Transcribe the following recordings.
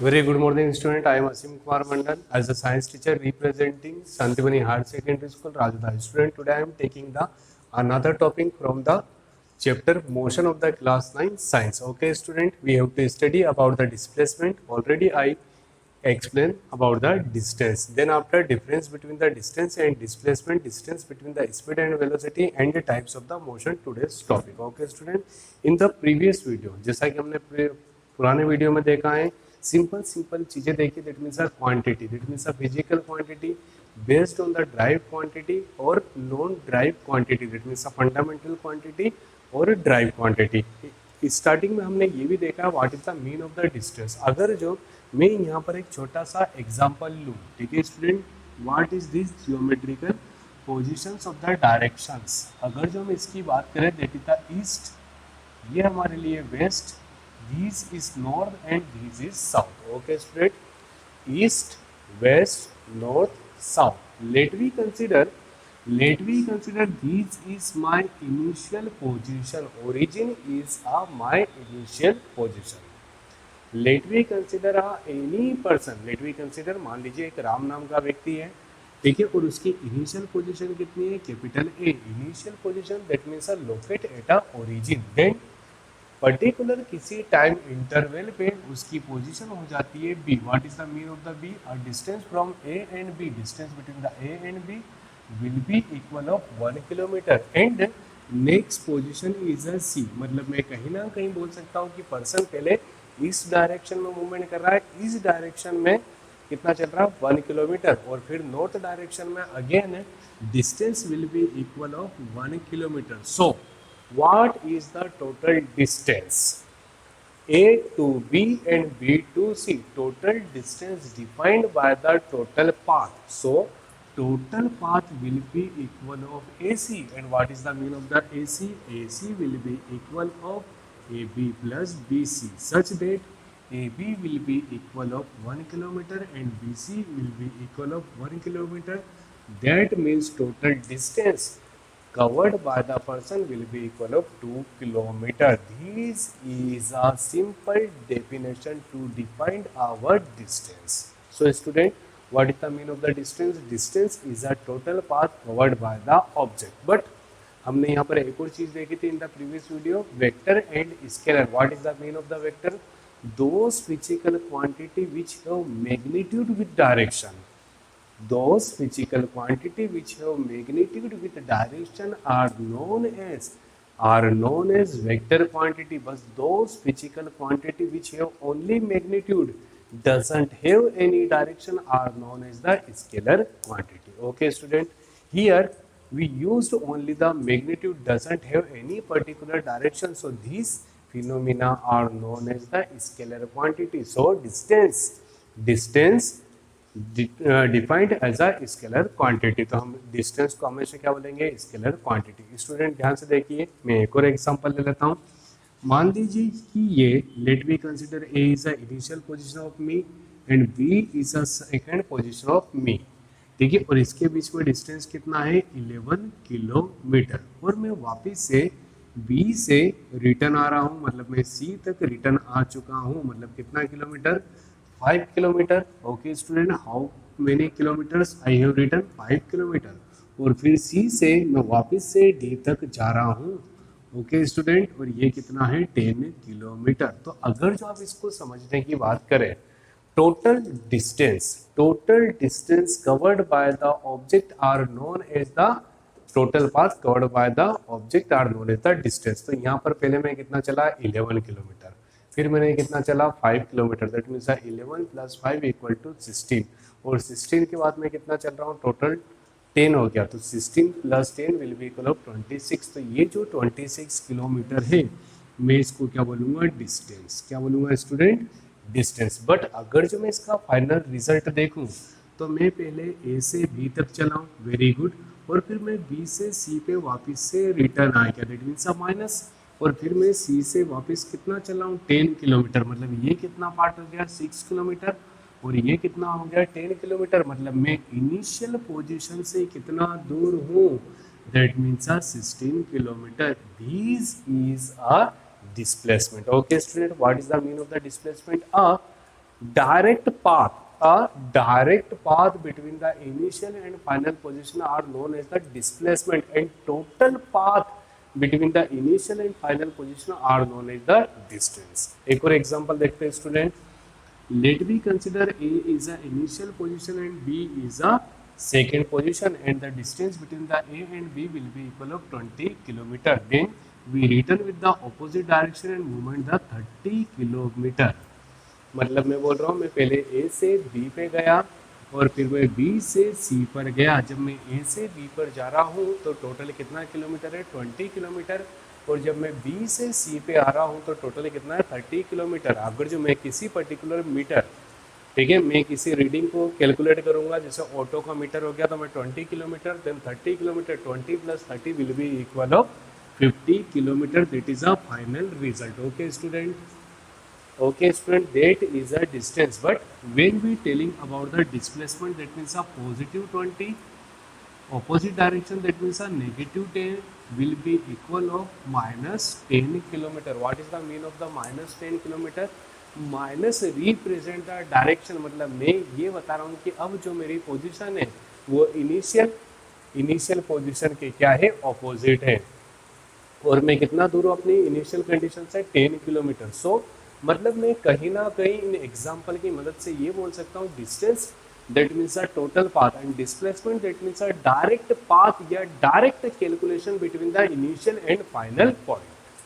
Very good morning, student. I am Asim Kumar Mandal as a science teacher representing Santibani Higher Secondary School, Rajadhani. Student, today I am taking the another topic from the chapter motion of the class 9 science. Okay, student, we have to study about the displacement. Already I explained about the distance. Then after difference between the distance and displacement, distance between the speed and velocity and the types of the motion. Today's topic. Okay, student. In the previous video, जैसा कि हमने पुराने video में देखा है, simple चीजें देखी, that means quantity, that means physical quantity based on the derived quantity और non derived quantity, that means fundamental quantity और ड्राइव क्वांटिटी। स्टार्टिंग में हमने ये भी देखा what is the mean of the distance. अगर जो मैं यहाँ पर एक छोटा सा एग्जांपल लूँ, ठीक है student, what is this geometrical positions of the directions. अगर जो हम इसकी बात करें, दैट इज द ईस्ट, ये हमारे लिए waste, this is north and this is south. Okay, straight, east, west, north, south. Let we consider this is my initial position. Origin is my initial position. Let we consider any person. Let we consider, मान लीजिए एक राम नाम का व्यक्ति है, ठीक है, और उसकी इनिशियल पोजीशन कितनी है, capital A. Initial position that means locate at a origin. Then particular किसी टाइम इंटरवल पे उसकी पोजीशन हो जाती है B. What is the mean of the B? A distance from A and B, distance between the A and B will be equal of 1 kilometre and next position is a C. मतलब मैं कहीं ना कहीं बोल सकता हूँ कि person पहले इस डायरेक्शन में मूवमेंट कर रहा है, इस डायरेक्शन में कितना चल रहा है, 1 किलोमीटर, और फिर नॉर्थ डायरेक्शन में again distance will be equal of 1 kilometre. So what is the total distance A to B and B to C? Total distance defined by the total path. So total path will be equal of AC. And what is the mean of the AC? AC will be equal of AB plus BC, such that AB will be equal of 1 kilometer and BC will be equal of 1 kilometer. That means total distance covered by the person will be equal of 2 kilometer. This is a simple definition to define our distance. So student, what is the mean of the distance? Distance is a total path covered by the object. But हमने यहाँ पर एक और चीज देखी थी in the previous video, vector and scalar. What is the mean of the vector? Those physical quantity which have magnitude with direction. Those physical quantity which have magnitude with direction are known as vector quantity. But those physical quantity which have only magnitude doesn't have any direction are known as the scalar quantity. Okay, student. Here we used only the magnitude doesn't have any particular direction. So these phenomena are known as the scalar quantity. So distance defined as a scalar quantity. तो हम distance को हमेशा क्या बोलेंगे, scalar quantity. Student ध्यान से देखिए, मैं एक और एग्जांपल ले लेता हूँ। मान लीजिए कि ये let we consider A is a initial position of me and B is a second position of me, ठीक है, और इसके बीच में डिस्टेंस कितना है, 11 किलोमीटर। और मैं वापस से बी से रिटर्न आ रहा हूँ, मतलब मैं सी तक रिटर्न आ चुका हूँ, मतलब कितना kilometre, 5 kilometre. Okay student, how many kilometres I have return, 5 kilometre. और फिर सी से मैं वापस से डी तक जा रहा हूँ। ओके स्टूडेंट, और ये कितना है, 10 किलोमीटर। तो अगर जो आप इसको समझने की बात करें, total distance covered by the object are known as the total path covered by the object are known as the distance. तो यहाँ पर पहले मैं कितना चला, 11 किलोमीटर, फिर मैंने कितना चला, 5 किलोमीटर, दैट मीन्स 11 + 5 = 16, और 16 के बाद मैं कितना चल रहा हूँ, टोटल 10 हो गया, तो 16 + 10 विल बी इक्वल ऑफ 26। तो ये जो 26 किलोमीटर है, मैं इसको क्या बोलूँगा, डिस्टेंस। क्या बोलूँगा स्टूडेंट, डिस्टेंस। बट अगर जो मैं इसका फाइनल रिजल्ट देखूँ, तो मैं पहले ए से बी तक चला हूँ, वेरी गुड, और फिर मैं बी से सी पे वापस से रिटर्न आ गया, दैट मीन्स माइनस, और फिर मैं सी से वापस कितना चला हूँ, 10 किलोमीटर। मतलब ये कितना पार्ट हो गया, 6 किलोमीटर, और ये कितना हो गया, 10 किलोमीटर। मतलब मैं इनिशियल पोजीशन से कितना दूर हूँ, that means 16 kilometre. This is a displacement. Okay student, what is the mean of the displacement? A direct path, a direct path between the initial and final position are known as the displacement, and total path between the initial and final position are known as the distance. एक और example देखते हैं student. Let we consider A is a initial position and B is a second position, and the distance between the A and B will be equal of 20 kilometer. Then we return with the opposite direction and movement the 30 kilometer. मतलब मैं बोल रहा हूँ, मैं पहले ए से B पे गया और फिर मैं बी से सी पर गया. जब मैं ए से बी पर जा रहा हूँ तो टोटल कितना किलोमीटर है, 20 किलोमीटर. और जब मैं बी से सी पे आ रहा हूँ तो टोटल कितना है, 30 किलोमीटर. अगर जो मैं किसी पर्टिकुलर मीटर, ठीक है, मैं किसी रीडिंग को कैलकुलेट करूँगा, जैसे ऑटो का मीटर हो गया तो मैं 20 kilometre, then 30 kilometre, 20 plus 30 will be equal of 50 kilometre. That is a final result. Okay student. Okay student, that is a distance, but when we telling about the displacement, that means a positive 20, opposite direction, that means a negative 10 will be equal of minus 10 kilometer. What is the mean of the minus 10 kilometer? Minus represent the direction. मतलब मैं ये बता रहा हूँ कि अब जो मेरी पोजीशन है वो इनिशियल पोजीशन के क्या है, ऑपोजिट है. और मैं कितना दूर हूँ अपनी इनिशियल कंडीशन से, 10 किलोमीटर. सो मतलब मैं कहीं ना कहीं इन एग्जाम्पल की मदद से ये बोल सकता हूँ, distance that means a total path, and displacement that means a direct path या direct calculation between the initial and final point.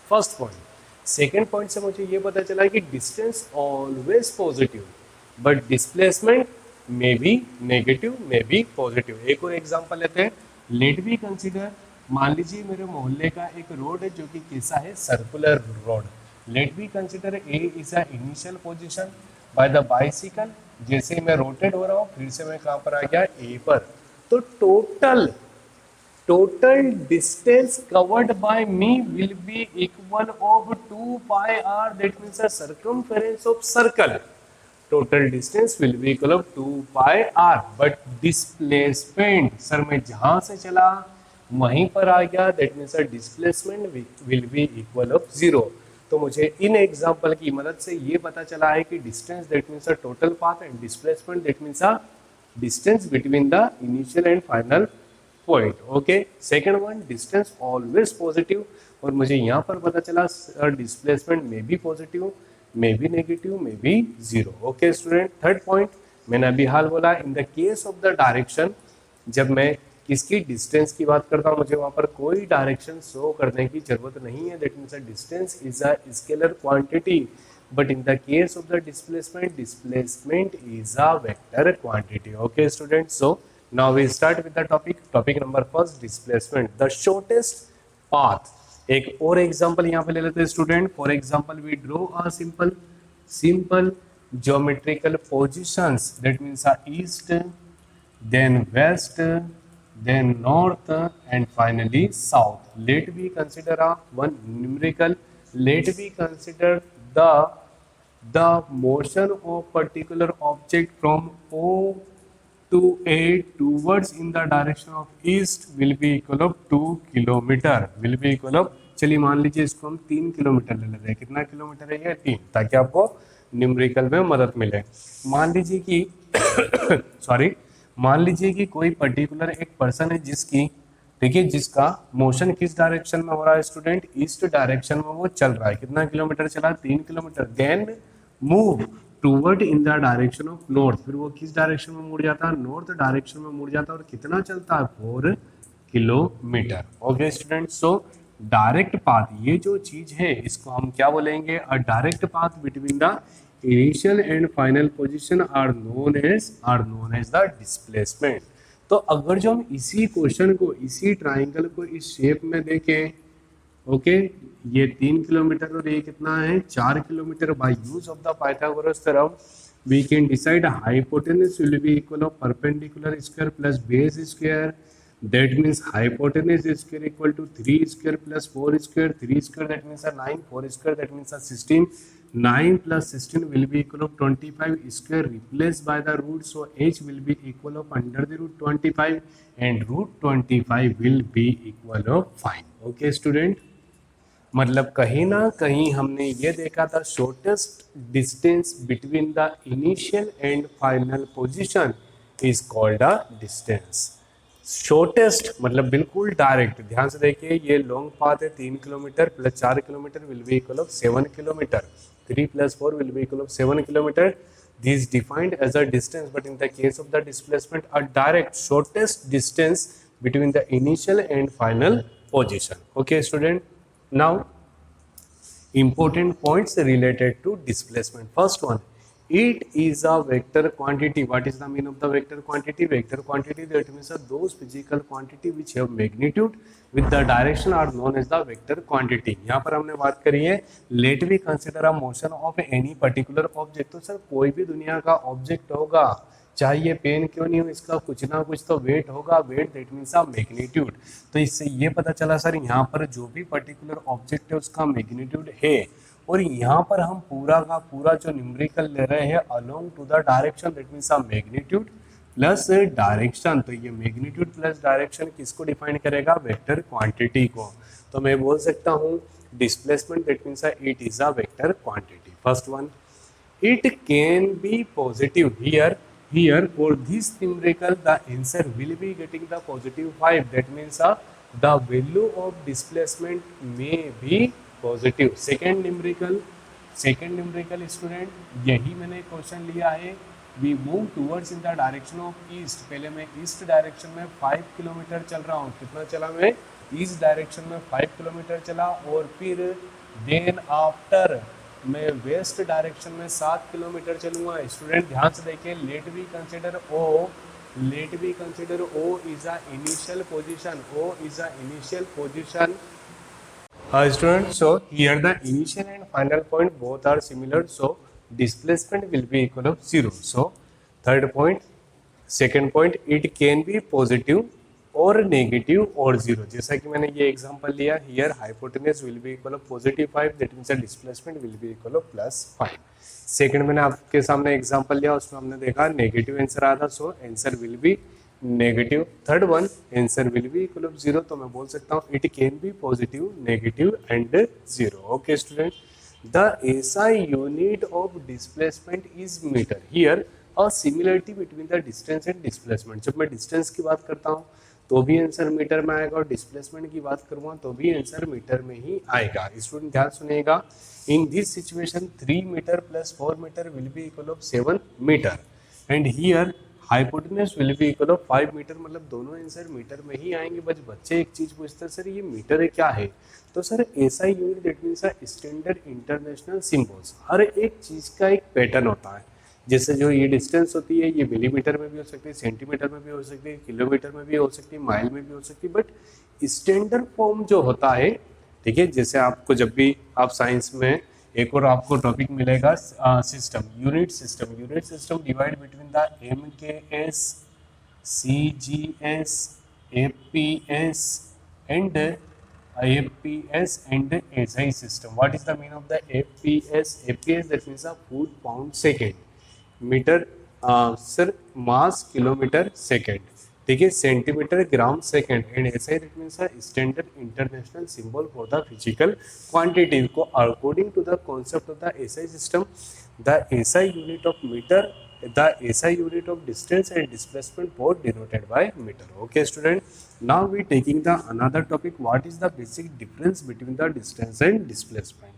First point. Second point से मुझे ये पता चला कि distance always positive but displacement may be negative, may be positive. एक और example लेते हैं. लेट वी कंसिडर, मान लीजिए मेरे मोहल्ले का एक रोड है जो कि कैसा है, circular road. Let we consider A is a initial position by the bicycle. जैसे मैं रोटेट हो रहा हूँ, फिर से मैं कहाँ पर आ गया, ए पर. तो total distance covered by me will be equal of 2 pi R, that means the circumference of circle. Total distance will be equal of 2 pi R. But displacement, sir मैं जहां से चला वहीं पर आ गया, that means displacement will be equal of 0. तो मुझे इन एग्जाम्पल की मदद से ये पता चला है कि distance that means a total path, and displacement that means a distance between the initial and final point. Okay. Second one, distance always positive, और मुझे यहाँ पर पता चला displacement may be positive, may be negative, may B 0. Okay student. Third point मैंने अभी हाल बोला, इन the case of the direction, जब मैं किसकी डिस्टेंस की बात करता हूँ, मुझे वहाँ पर कोई डायरेक्शन शो करने की जरूरत नहीं है. That means distance is a scalar quantity, but in the case of the displacement is a vector quantity. Okay student. So now we start with the topic number first, displacement, the shortest path. एक और example यहाँ पे ले लेते हैं student. For example we draw a simple geometrical positions, that means east, then west, then north, and finally south. Let we consider one numerical. Let we consider the motion of particular object from O to A towards in the direction of east will be equal of 2 kilometer. Will be equal of, चलिए मान लीजिए इसको हम 3 kilometre ले लेते हैं. कितना kilometre है ये, 3, ताकि आपको न्यूमेरिकल में मदद मिले. मान लीजिए कि सॉरी मान लीजिए कि कोई पर्टिकुलर एक पर्सन है जिसकी, ठीक है, जिसका मोशन किस डायरेक्शन में हो रहा है स्टूडेंट, ईस्ट डायरेक्शन में वो चल रहा है. कितना किलोमीटर चला, 3 kilometre. Then move toward in the direction of north, फिर वो किस डायरेक्शन में मुड़ जाता है, नॉर्थ डायरेक्शन में मुड़ जाता है. और कितना चलता है, 4 kilometre. Okay student. So direct path, ये जो चीज है इसको हम क्या बोलेंगे, a direct path between the initial and final position are known as the displacement. तो अगर जो हम इसी क्वेश्चन को, इसी ट्राइंगल को इस शेप में देखें, ओके, ये 3 किलोमीटर और ये कितना है, 4 kilometre. By use of the Pythagoras theorem we can decide hypotenuse will be equal of perpendicular square plus base square. That means hypotenuse square equal to 3 square plus 4 square. 3 square that means 9, 4 square that means 16. 9 plus 16 will be equal of 25 square replaced by the root. So h will be equal of under the root 25 and root 25 will be equal of 5. Okay student. मतलब कहीं ना कहीं हमने ये देखा था shortest distance between the initial and final position is called a distance. Shortest मतलब बिल्कुल डायरेक्ट, ध्यान से देखिए ये लॉन्ग पाथ है 3 kilometre plus 4 kilometre will be equal of 7 kilometre, 3 + 4 will be equal of 7 kilometer. This is defined as a distance, but in the case of the displacement, a direct shortest distance between the initial and final position. Okay, student. Now, important points related to displacement. First one, it is a vector quantity. What is the meaning of the vector quantity? Vector quantity, that means those physical quantity which have magnitude with the direction are known as the vector quantity. यहाँ पर हमने बात करी है let we consider a motion of any particular object. तो sir कोई भी दुनिया का ऑब्जेक्ट होगा, चाहे ये पेन क्यों नहीं हो, इसका कुछ ना कुछ तो वेट होगा, weight that means a magnitude. तो इससे ये पता चला सर यहाँ पर जो भी पर्टिकुलर ऑब्जेक्ट है उसका मैग्नीट्यूड है, और यहाँ पर हम पूरा का पूरा जो न्यूमेरिकल ले रहे हैं along to the direction, that means a magnitude plus direction. तो ये मैग्नीट्यूड प्लस डायरेक्शन किसको डिफाइन करेगा? वेक्टर क्वांटिटी को। तो मैं बोल सकता हूँ displacement that means it is a vector quantity. First one, it can be positive here for this numerical the answer will be getting the +5, that means the value of displacement may be positive। second numerical student यही मैंने question लिया है, we move towards in the direction of east। पहले मैं east direction में 5 kilometre चल रहा हूँ, कितना चला मैं? ईस्ट डायरेक्शन में 5 किलोमीटर चला, और फिर देन आफ्टर मैं वेस्ट डायरेक्शन में 7 किलोमीटर चलूँगा। स्टूडेंट ध्यान से देखिए, let we consider O is a initial position, O is a initial position. Student, so here the initial and final point both are similar, so displacement will be equal of 0. So third point, second point, it can be positive और negative और zero. जैसा कि मैंने ये example लिया, here hypotenuse will be equal of +5, that means the displacement will be equal of +5। Second मैंने आपके सामने एग्जांपल लिया, उसमें हमने देखा नेगेटिव आंसर आया था, so answer will be negative. Third one, answer will be equal of 0, तो मैं बोल सकता हूँ it can be positive, negative and 0। Okay student, the SI unit of displacement is metre. Here a similarity between the distance and displacement. जब मैं distance की बात करता हूँ तो भी आंसर मीटर में आएगा, और डिस्प्लेसमेंट की बात करूँगा तो भी आंसर मीटर में ही आएगा। स्टूडेंट ध्यान सुनिएगा, in this situation 3 metre + 4 metre will be equal of 7 metre, and here hypotenuse will be equal of 5 metre. मतलब दोनों आंसर मीटर में ही आएंगे। बस बच्चे एक चीज पूछते हैं, सर ये मीटर है क्या है? तो sir SI unit that means standard international symbols. हर एक चीज का एक पैटर्न होता है। जैसे जो ये डिस्टेंस होती है, ये मिलीमीटर में भी हो सकती है, सेंटीमीटर में भी हो सकती है, किलोमीटर में भी हो सकती है, माइल में भी हो सकती है, बट स्टैंडर्ड फॉर्म जो होता है, ठीक है, जैसे आपको जब भी आप साइंस में एक और आपको टॉपिक मिलेगा system, unit system divide between the MKS, CGS, APS and SI system. What is the meaning of the APS? APS that means a foot pound second, metre sir mass kilometre second, ठीक है, centimetre gram second, and SI that means a standard international symbol for the physical quantity. को according to the concept of the SI system, the SI unit of meter, the SI unit of distance and displacement both denoted by meter. Okay student, now we taking the another topic, what is the basic difference between the distance and displacement.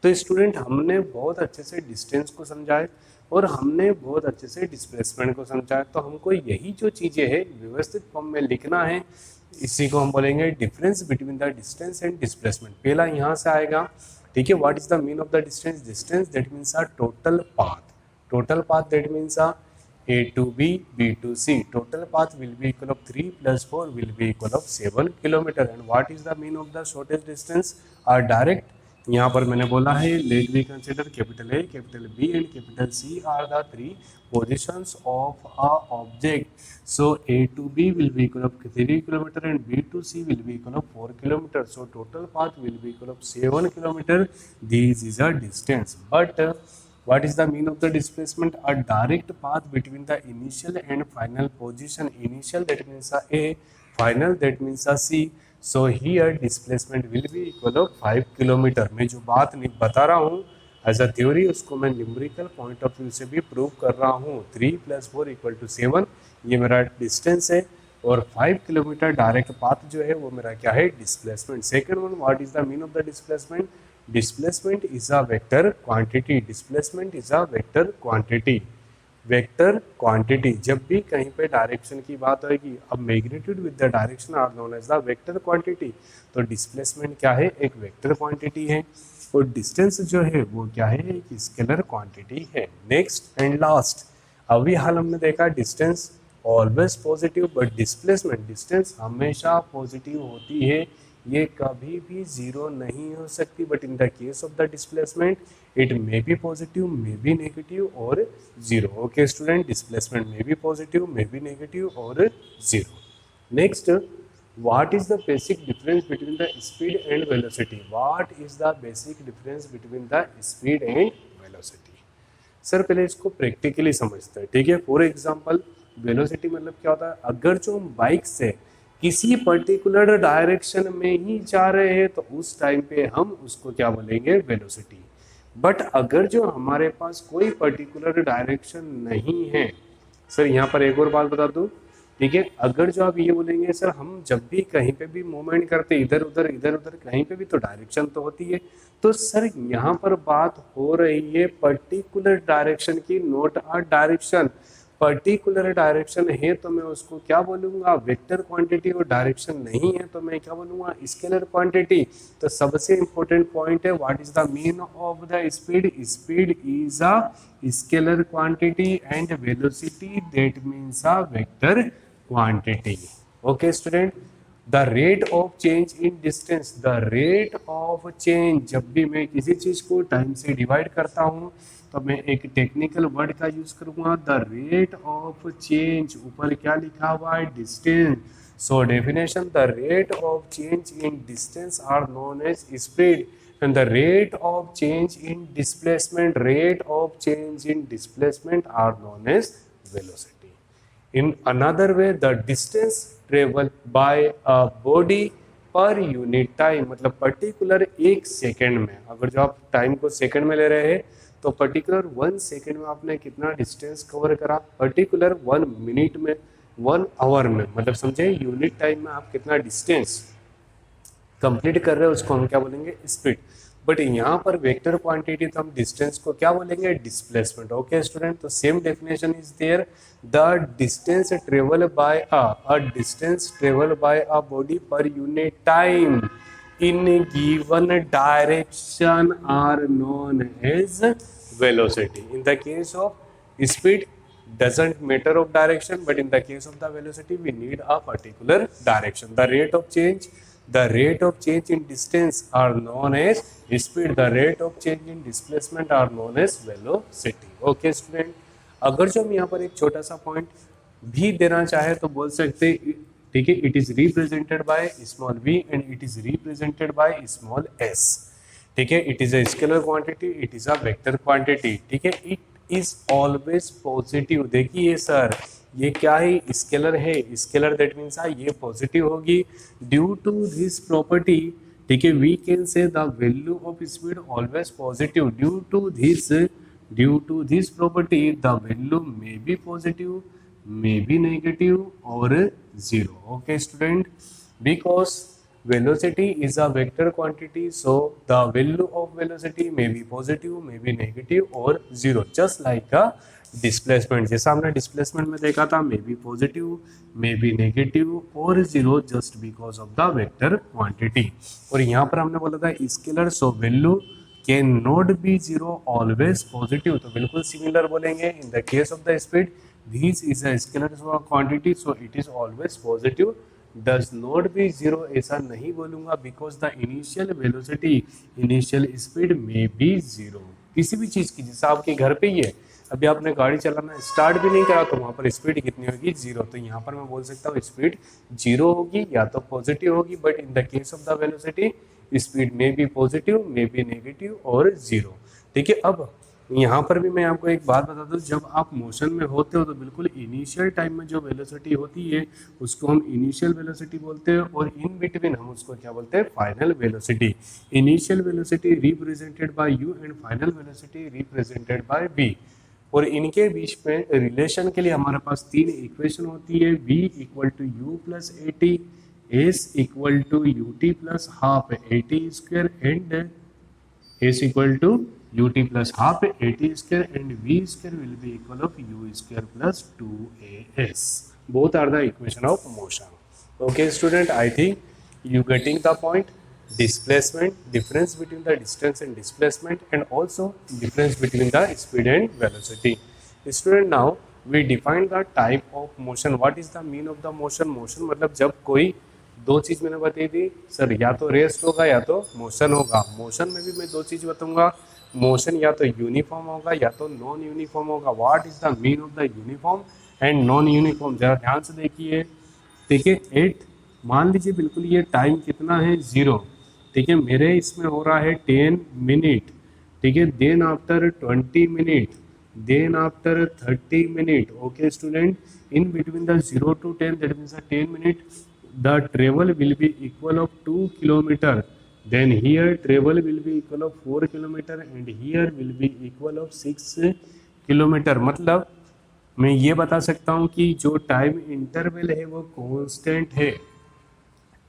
तो student हमने बहुत अच्छे से distance को समझा है और हमने बहुत अच्छे से डिस्प्लेसमेंट को समझा है। तो हमको यही जो चीज़ें हैं व्यवस्थित फॉर्म में लिखना है, इसी को हम बोलेंगे difference between the distance and displacement. पहला यहाँ से आएगा, ठीक है, what is the mean of the distance? Distance that means a total path that a A to B, B to C. Total path will be equal of 3 + 4 will be equal of 7 kilometer. And what is the mean of the shortest distance? Direct, यहाँ पर मैंने बोला है let we consider capital A, capital B and capital C are the 3 positions of a object. So A to B will be equal of 3 kilometer and B to C will be equal of 4 kilometer. So total path will be equal of 7 kilometer. This is a distance. But what is the mean of the displacement? A direct path between the initial and final position. Initial that means a, final that means a C. So here displacement will be equal of 5 kilometre. मैं जो बात नहीं बता रहा हूँ as a theory, उसको मैं numerical point of view से भी प्रूव कर रहा हूँ। 3 + 4 = 7, ये मेरा डिस्टेंस है, और 5 किलोमीटर डायरेक्ट पाथ जो है वो मेरा क्या है, displacement. Second one, what is the mean of the displacement? Displacement is a vector quantity. Displacement is a vector quantity. Vector quantity, जब भी कहीं पे डायरेक्शन की बात होगी, अब magnitude with the direction are known as the vector quantity. तो displacement क्या है, एक वेक्टर क्वांटिटी है, और डिस्टेंस जो है वो क्या है, एक स्केलर क्वांटिटी है। नेक्स्ट एंड लास्ट, अभी हाल हमने देखा distance always positive, but displacement, distance हमेशा पॉजिटिव होती है, ये कभी भी जीरो नहीं हो सकती। But in the case of the displacement it may be positive, may be negative और zero. Okay student, displacement may be positive, may be negative और zero. Next, what is the basic difference between the speed and velocity? What is the basic difference between the speed and velocity? Sir पहले इसको practically समझते हैं, ठीक है। For example, velocity मतलब क्या होता है? अगर जो हम बाइक से किसी पर्टिकुलर डायरेक्शन में ही जा रहे हैं तो उस टाइम पे हम उसको क्या बोलेंगे, वेलोसिटी। बट अगर जो हमारे पास कोई पर्टिकुलर डायरेक्शन नहीं है, सर यहाँ पर एक और बात बता दूं, ठीक है, अगर जो आप ये बोलेंगे सर हम जब भी कहीं पे भी मूवमेंट करते इधर उधर कहीं पे भी तो डायरेक्शन तो होती है, तो सर यहाँ पर बात हो रही है पर्टिकुलर डायरेक्शन की, not a direction. Particular direction है तो मैं उसको क्या बोलूंगा, वेक्टर क्वांटिटी, और डायरेक्शन नहीं है तो मैं क्या बोलूंगा, स्केलर क्वांटिटी। तो सबसे इंपॉर्टेंट पॉइंट है, what is the mean of the speed? Speed is a scalar quantity and velocity that means a vector quantity. Okay student, the rate of change in distance, the rate of change, जब भी मैं किसी चीज को time से divide करता हूँ तो मैं एक टेक्निकल वर्ड का यूज करूंगा, द रेट ऑफ चेंज। ऊपर क्या लिखा हुआ है, distance. So definition, the rate of change in distance are known as speed, and the rate of change in displacement are known as velocity. In another way, the distance traveled by a body per unit time, मतलब particular एक second में, अगर जो आप time को second में ले रहे हैं तो पर्टिकुलर 1 सेकेंड में आपने कितना डिस्टेंस कवर करा, पर्टिकुलर 1 मिनट में, 1 आवर में, मतलब समझे यूनिट टाइम में आप कितना डिस्टेंस कंप्लीट कर रहे हो, उसको हम क्या बोलेंगे, स्पीड। बट यहाँ पर वेक्टर क्वांटिटी तो हम डिस्टेंस को क्या बोलेंगे, डिस्प्लेसमेंट। ओके स्टूडेंट, तो same definition is there, the distance travel by a body per unit time in given direction are known as velocity. In the case of speed, doesn't matter of direction, but in the case of the velocity we need a particular direction. The rate of change in distance are known as speed, the rate of change in displacement are known as velocity. Okay student, अगर जो हम यहाँ पर एक छोटा सा point भी देना चाहे तो बोल सकते, ठीक है, it is represented by small v and it is represented by small s, ठीक है। It is a scalar quantity, it is a vector quantity, ठीक है। It is always positive. देखिए सर, ये क्या है, स्केलर है, स्केलर दैट मीन्स ये पॉजिटिव होगी ड्यू टू दिस प्रॉपर्टी, ठीक है। We can say the value of speed always positive due to this property, the value may be positive, may be negative or zero. Okay student, because velocity is a vector quantity, so the value of velocity may be positive, may be negative or zero, just like a displacement। जैसा हमने displacement में देखा था, may be positive, may be negative or zero just because of the vector quantity। और यहाँ पर हमने बोला था scalar, so value can not be zero, always positive. तो बिल्कुल सिमिलर बोलेंगे इन the case of the speed, this is a scalar quantity so it is always positive, does not be zero, ऐसा नहीं बोलूंगा, because the initial velocity, initial speed may be zero। किसी भी चीज की, जैसे आपके घर पे ही है, अभी आपने गाड़ी चलाना स्टार्ट भी नहीं करा तो वहां पर स्पीड कितनी होगी, जीरो। तो यहाँ पर मैं बोल सकता हूँ स्पीड जीरो होगी या तो पॉजिटिव होगी, but in the case of the velocity speed may be positive, may be negative और जीरो, ठीक है। अब यहाँ पर भी मैं आपको एक बात बता दूं, जब आप मोशन में होते हो तो बिल्कुल इनिशियल टाइम में जो वेलोसिटी होती है उसको हम इनिशियल वेलोसिटी बोलते हैं, और इन बिटवीन हम उसको क्या बोलते हैं, final velocity. Initial velocity represented by U and final velocity represented by V. और इनके बीच में रिलेशन के लिए हमारे पास तीन इक्वेशन होती है, v equal to U plus A T, S equal to U T plus half A T square, and s equal to ut plus half at square and v square will be equal of u square plus 2as. Both are the equation of motion. Okay student, I think you getting the point. Displacement, difference between the distance and displacement, and also difference between the speed and velocity. Student, now we define the type of motion. What is the mean of the motion? Motion मतलब जब कोई दो चीज मैंने बताई थी sir, या तो रेस्ट होगा या तो मोशन होगा। मोशन में भी मैं दो चीज बताऊंगा, मोशन या तो यूनिफॉर्म होगा या तो नॉन यूनिफॉर्म होगा। What is the mean of the uniform and non uniform, जरा ध्यान से देखिए। ठीक है, 8 मान लीजिए बिल्कुल ये टाइम कितना है 0, ठीक है, मेरे इसमें हो रहा है 10 मिनट, ठीक है, then after 20 minute, then after 30 minute. Okay student, in between the 0 to 10 that means 10 minute the travel will be equal of 2 kilometer, then here travel will be equal of 4 kilometer and here will be equal of 6 kilometre. मतलब मैं ये बता सकता हूँ कि जो time interval है वो कांस्टेंट है।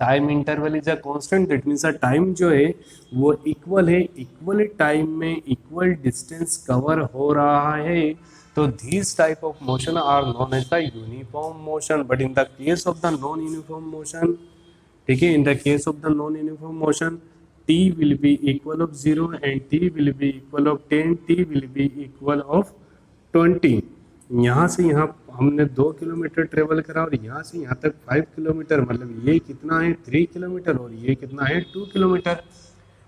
Time interval is a constant, that means time जो है वो इक्वल है, इक्वल टाइम में इक्वल डिस्टेंस कवर हो रहा है। तो these type of motion are known as the uniform motion. But in the case of the non-uniform motion, ठीक है, in the case of the non-uniform motion, t will be equal of 0 and t will be equal of 10, t will be equal of 20। यहाँ से यहाँ हमने 2 kilometre travel करा और यहाँ से यहाँ तक 5 किलोमीटर, मतलब ये कितना है 3 किलोमीटर और ये कितना है 2 किलोमीटर।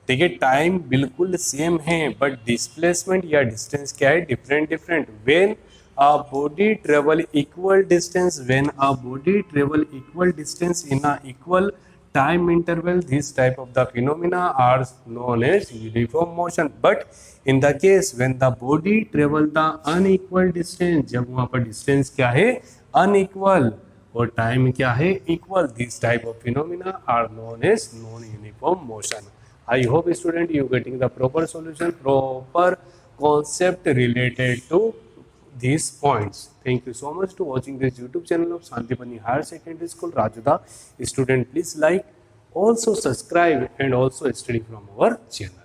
ठीक है, टाइम बिल्कुल सेम है बट डिस्प्लेसमेंट या डिस्टेंस क्या है, different. When a body travel equal distance, when a body travel equal distance in a equal time interval, this type of the phenomena are known as uniform motion. But in the case when the body travel the unequal distance, जब वहां पर distance क्या है unequal और time क्या है equal, this type of phenomena are known as non uniform motion. I hope student you getting the proper solution, proper concept related to these points. Thank you so much to watching this YouTube channel of Santipani Higher Secondary School, Rajuda. Student, please like, also subscribe and also study from our channel.